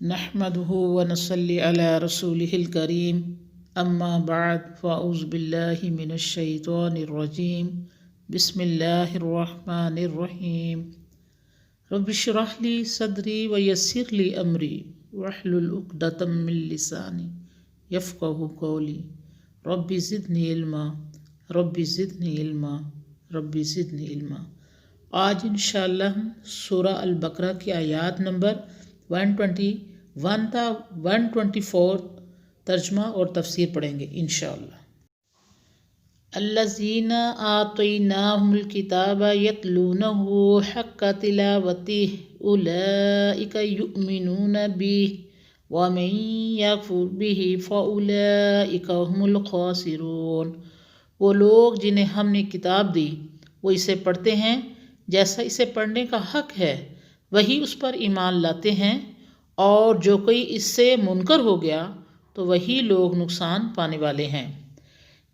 نحمده ونصلي على رسوله الكريم اما بعد فاعوذ بالله من الشيطان الرجيم بسم الله الرحمن الرحيم رب اشرح لي صدري ويسر لي امري واحلل عقدة من لساني يفقهوا قولي رب زدني علما رب زدنی علما رب زدنی علما۔ آج انشاءاللہ ہم سورہ البقرہ کی آیات نمبر 121 تا 124 ترجمہ اور تفسیر پڑھیں گے انشاءاللہ۔ الذین آتیناہم الکتاب یتلونہ حق تلاوتہ اولئک یؤمنون بہ ومن یکفر بہ فاولئک هم الخاسرون۔ وہ لوگ جنہیں ہم نے کتاب دی وہ اسے پڑھتے ہیں جیسا اسے پڑھنے کا حق ہے، وہی اس پر ایمان لاتے ہیں، اور جو کوئی اس سے منکر ہو گیا تو وہی لوگ نقصان پانے والے ہیں۔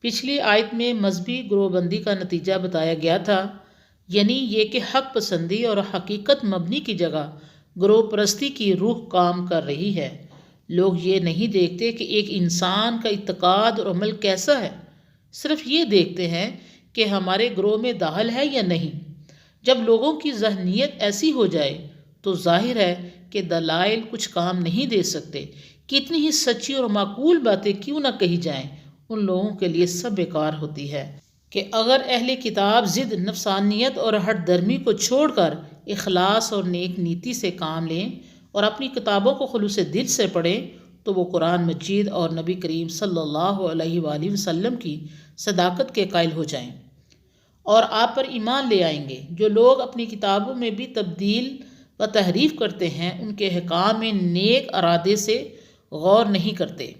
پچھلی آیت میں مذہبی گروہ بندی کا نتیجہ بتایا گیا تھا، یعنی یہ کہ حق پسندی اور حقیقت مبنی کی جگہ گروہ پرستی کی روح کام کر رہی ہے۔ لوگ یہ نہیں دیکھتے کہ ایک انسان کا اعتقاد اور عمل کیسا ہے، صرف یہ دیکھتے ہیں کہ ہمارے گروہ میں داخل ہے یا نہیں۔ جب لوگوں کی ذہنیت ایسی ہو جائے تو ظاہر ہے کہ دلائل کچھ کام نہیں دے سکتے، کتنی ہی سچی اور معقول باتیں کیوں نہ کہی جائیں، ان لوگوں کے لیے سب بیکار ہوتی ہے۔ کہ اگر اہل کتاب ضد نفسانیت اور ہٹ درمی کو چھوڑ کر اخلاص اور نیک نیتی سے کام لیں اور اپنی کتابوں کو خلوص دل سے پڑھیں تو وہ قرآن مجید اور نبی کریم صلی اللہ علیہ وآلہ وسلم کی صداقت کے قائل ہو جائیں اور آپ پر ایمان لے آئیں گے۔ جو لوگ اپنی کتابوں میں بھی تبدیل و تحریف کرتے ہیں ان کے احکام میں نیک ارادے سے غور نہیں کرتے،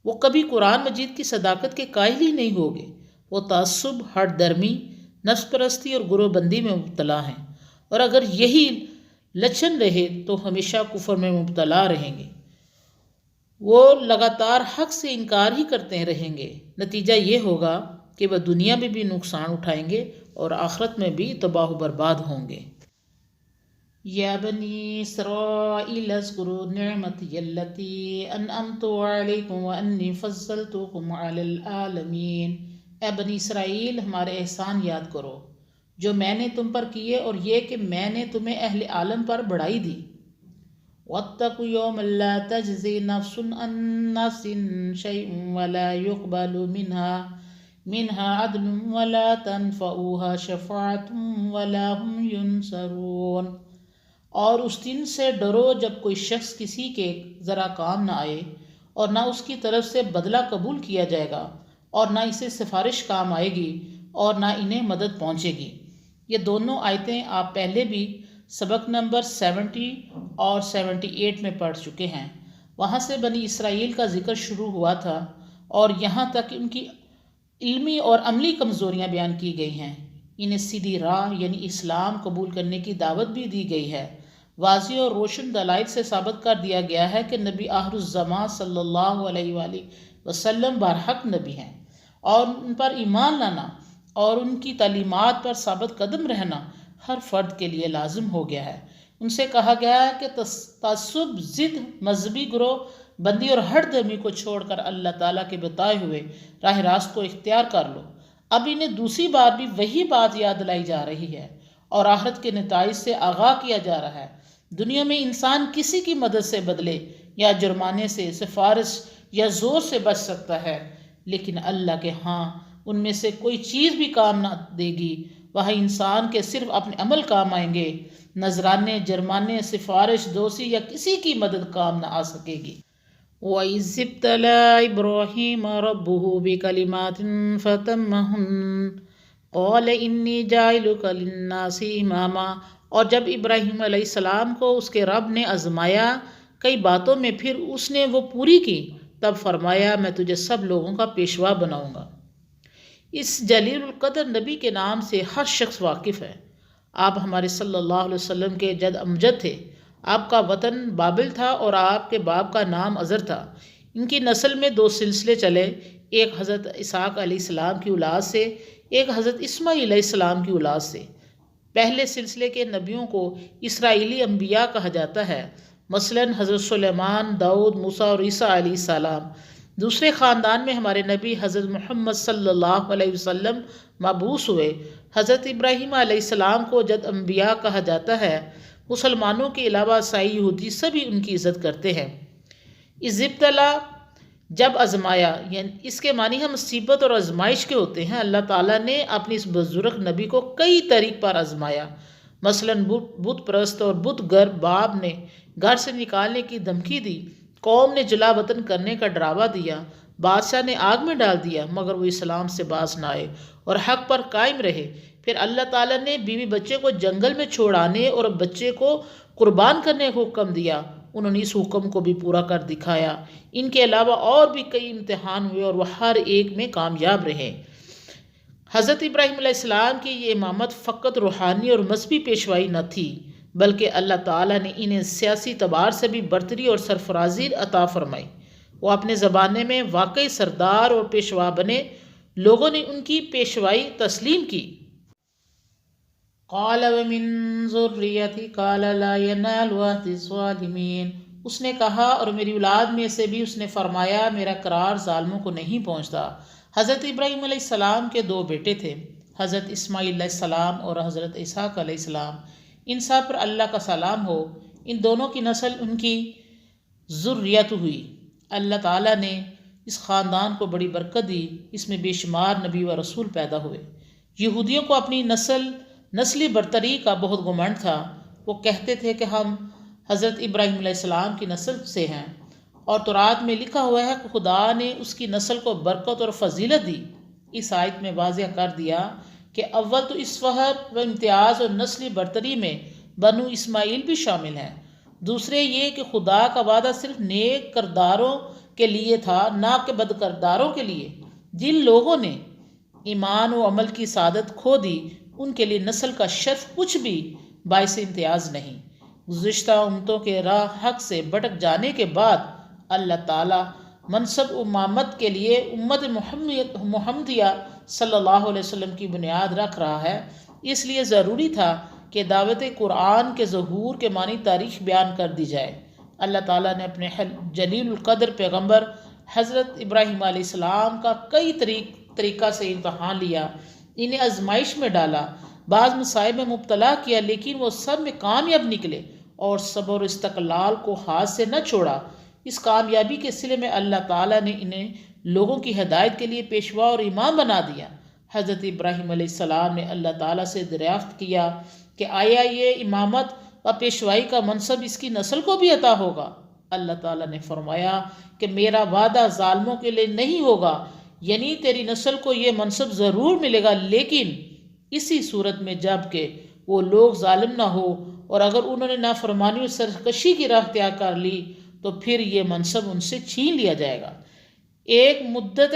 وہ کبھی قرآن مجید کی صداقت کے قائل ہی نہیں ہوگے۔ وہ تعصب، ہٹ درمی، نفس پرستی اور گروہ بندی میں مبتلا ہیں، اور اگر یہی لچن رہے تو ہمیشہ کفر میں مبتلا رہیں گے۔ وہ لگاتار حق سے انکار ہی کرتے رہیں گے، نتیجہ یہ ہوگا کہ وہ دنیا میں بھی نقصان اٹھائیں گے اور آخرت میں بھی تباہ و برباد ہوں گے۔ یا بنی اسرائیل اذکروا نعمتی التی انعمت علیکم وانی فضلتکم علی العالمین۔ اے بنی اسرائیل، ہمارے احسان یاد کرو جو میں نے تم پر کیے، اور یہ کہ میں نے تمہیں اہل عالم پر بڑائی دی۔ واتقوا یوما لا تجزی نفس عن نفس شیئا ولا يقبل منها عدل ولا تنفعها شفاعة ولا هم ينصرون۔ اور اس دن سے ڈرو جب کوئی شخص کسی کے ذرا کام نہ آئے، اور نہ اس کی طرف سے بدلہ قبول کیا جائے گا، اور نہ اسے سفارش کام آئے گی، اور نہ انہیں مدد پہنچے گی۔ یہ دونوں آیتیں آپ پہلے بھی سبق نمبر 70 اور 78 میں پڑھ چکے ہیں۔ وہاں سے بنی اسرائیل کا ذکر شروع ہوا تھا اور یہاں تک ان کی علمی اور عملی کمزوریاں بیان کی گئی ہیں۔ انہیں سیدھی راہ یعنی اسلام قبول کرنے کی دعوت بھی دی گئی ہے۔ واضح اور روشن دلائل سے ثابت کر دیا گیا ہے کہ نبی آخر الزمان صلی اللہ علیہ وآلہ وسلم برحق نبی ہیں، اور ان پر ایمان لانا اور ان کی تعلیمات پر ثابت قدم رہنا ہر فرد کے لیے لازم ہو گیا ہے۔ ان سے کہا گیا ہے کہ تعصب، ضد، مذہبی گروہ بندی اور ہٹ درمی کو چھوڑ کر اللہ تعالیٰ کے بتائے ہوئے راہ راست کو اختیار کر لو۔ اب انہیں دوسری بار بھی وہی بات یاد دلائی جا رہی ہے اور آخرت کے نتائج سے آگاہ کیا جا رہا ہے۔ دنیا میں انسان کسی کی مدد سے بدلے یا جرمانے سے، سفارش یا زور سے بچ سکتا ہے، لیکن اللہ کے ہاں ان میں سے کوئی چیز بھی کام نہ دے گی۔ وہاں انسان کے صرف اپنے عمل کام آئیں گے، نذرانے، جرمانے، سفارش، دوستی یا کسی کی مدد کام نہ آ سکے گی۔ وَإِذِ ابْتَلَىٰ إِبْرَاهِيمَ رَبُّهُ بِكَلِمَاتٍ فَأَتَمَّهُنَّ قَالَ إِنِّي جَاعِلُكَ لِلنَّاسِ إِمَامًا۔ اور جب ابراہیم علیہ السلام کو اس کے رب نے آزمایا کئی باتوں میں، پھر اس نے وہ پوری کی، تب فرمایا میں تجھے سب لوگوں کا پیشوا بناؤں گا۔ اس جلیل القدر نبی کے نام سے ہر شخص واقف ہے۔ آپ ہمارے صلی اللہ علیہ وسلم کے جد امجد تھے۔ آپ کا وطن بابل تھا اور آپ کے باپ کا نام ازر تھا۔ ان کی نسل میں دو سلسلے چلے، ایک حضرت اسحاق علیہ السلام کی اولاد سے، ایک حضرت اسماعیل علیہ السلام کی اولاد سے۔ پہلے سلسلے کے نبیوں کو اسرائیلی انبیاء کہا جاتا ہے، مثلاً حضرت سلیمان، داؤد، موسیٰ اور عیسیٰ علیہ السلام۔ دوسرے خاندان میں ہمارے نبی حضرت محمد صلی اللہ علیہ وسلم مبعوث ہوئے۔ حضرت ابراہیم علیہ السلام کو جد انبیاء کہا جاتا ہے۔ مسلمانوں کے علاوہ عیسائی، یہودی سبھی ان کی عزت کرتے ہیں۔ از ابتلا، جب آزمایا، یعنی اس کے معنی ہم مصیبت اور آزمائش کے ہوتے ہیں۔ اللہ تعالیٰ نے اپنی اس بزرگ نبی کو کئی طریق پر آزمایا۔ مثلاً بت پرست اور بت گر باپ نے گھر سے نکالنے کی دھمکی دی، قوم نے جلا وطن کرنے کا ڈراوا دیا، بادشاہ نے آگ میں ڈال دیا، مگر وہ اسلام سے باز نہ آئے اور حق پر قائم رہے۔ پھر اللہ تعالیٰ نے بیوی بچے کو جنگل میں چھوڑانے اور بچے کو قربان کرنے کا حکم دیا، انہوں نے اس حکم کو بھی پورا کر دکھایا۔ ان کے علاوہ اور بھی کئی امتحان ہوئے اور وہ ہر ایک میں کامیاب رہے۔ حضرت ابراہیم علیہ السلام کی یہ امامت فقط روحانی اور مذہبی پیشوائی نہ تھی، بلکہ اللہ تعالیٰ نے انہیں سیاسی اعتبار سے بھی برتری اور سرفرازی عطا فرمائی۔ وہ اپنے زمانے میں واقعی سردار اور پیشوا بنے، لوگوں نے ان کی پیشوائی تسلیم کی۔ قال ومن ذریتی قال لا ینال عہد الظالمین، اس نے کہا اور میری اولاد میں سے بھی اس نے فرمایا میرا قرار ظالموں کو نہیں پہنچتا۔ حضرت ابراہیم علیہ السلام کے دو بیٹے تھے، حضرت اسماعیل علیہ السلام اور حضرت اسحاق علیہ السلام، ان سب پر اللہ کا سلام ہو۔ ان دونوں کی نسل ان کی ذریت ہوئی۔ اللہ تعالیٰ نے اس خاندان کو بڑی برکت دی، اس میں بے شمار نبی و رسول پیدا ہوئے۔ یہودیوں کو اپنی نسلی برتری کا بہت گھمنڈ تھا۔ وہ کہتے تھے کہ ہم حضرت ابراہیم علیہ السلام کی نسل سے ہیں، اور تورات میں لکھا ہوا ہے کہ خدا نے اس کی نسل کو برکت اور فضیلت دی۔ اس آیت میں واضح کر دیا کہ اول تو اس فخر و امتیاز اور نسلی برتری میں بنو اسماعیل بھی شامل ہیں۔ دوسرے یہ کہ خدا کا وعدہ صرف نیک کرداروں کے لیے تھا، نہ کہ بد کرداروں کے لیے۔ جن لوگوں نے ایمان و عمل کی سعادت کھو دی، ان کے لیے نسل کا شرف کچھ بھی باعث امتیاز نہیں۔ گزشتہ امتوں کے راہ حق سے بھٹک جانے کے بعد اللہ تعالیٰ منصب امامت کے لیے امت محمدیہ صلی اللہ علیہ وسلم کی بنیاد رکھ رہا ہے۔ اس لیے ضروری تھا کہ دعوت قرآن کے ظہور کے معنی تاریخ بیان کر دی جائے۔ اللہ تعالیٰ نے اپنے جلیل القدر پیغمبر حضرت ابراہیم علیہ السلام کا کئی طریقہ سے امتحان لیا، انہیں آزمائش میں ڈالا، بعض مصائب میں مبتلا کیا، لیکن وہ سب میں کامیاب نکلے اور صبر اور استقلال کو ہاتھ سے نہ چھوڑا۔ اس کامیابی کے صلے میں اللہ تعالیٰ نے انہیں لوگوں کی ہدایت کے لیے پیشوا اور امام بنا دیا۔ حضرت ابراہیم علیہ السلام نے اللہ تعالیٰ سے دریافت کیا کہ آیا یہ امامت و پیشوائی کا منصب اس کی نسل کو بھی عطا ہوگا؟ اللہ تعالیٰ نے فرمایا کہ میرا وعدہ ظالموں کے لیے نہیں ہوگا، یعنی تیری نسل کو یہ منصب ضرور ملے گا، لیکن اسی صورت میں جب کہ وہ لوگ ظالم نہ ہو، اور اگر انہوں نے نافرمانی اور سرکشی کی راہ اختیار کر لی تو پھر یہ منصب ان سے چھین لیا جائے گا۔ ایک مدت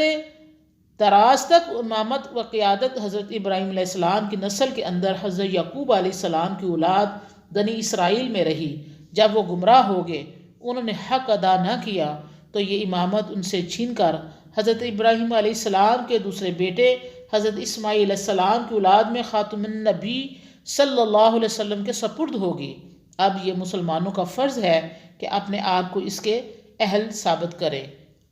دراز تک امامت و قیادت حضرت ابراہیم علیہ السلام کی نسل کے اندر حضرت یعقوب علیہ السلام کی اولاد بنی اسرائیل میں رہی۔ جب وہ گمراہ ہو گئے، انہوں نے حق ادا نہ کیا، تو یہ امامت ان سے چھین کر حضرت ابراہیم علیہ السلام کے دوسرے بیٹے حضرت اسماعیل علیہ السلام کی اولاد میں خاتم النبی صلی اللہ علیہ وسلم کے سپرد ہوگی۔ اب یہ مسلمانوں کا فرض ہے کہ اپنے آپ کو اس کے اہل ثابت کریں۔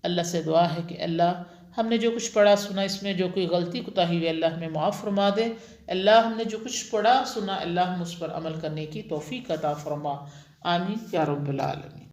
اللہ سے دعا ہے کہ اللہ ہم نے جو کچھ پڑھا سنا، اس میں جو کوئی غلطی کوتاہی ہوئی اللہ ہمیں معاف فرما دے۔ اللہ ہم نے جو کچھ پڑھا سنا، اللہ ہم اس پر عمل کرنے کی توفیق عطا فرما۔ آمین یا رب العالمین۔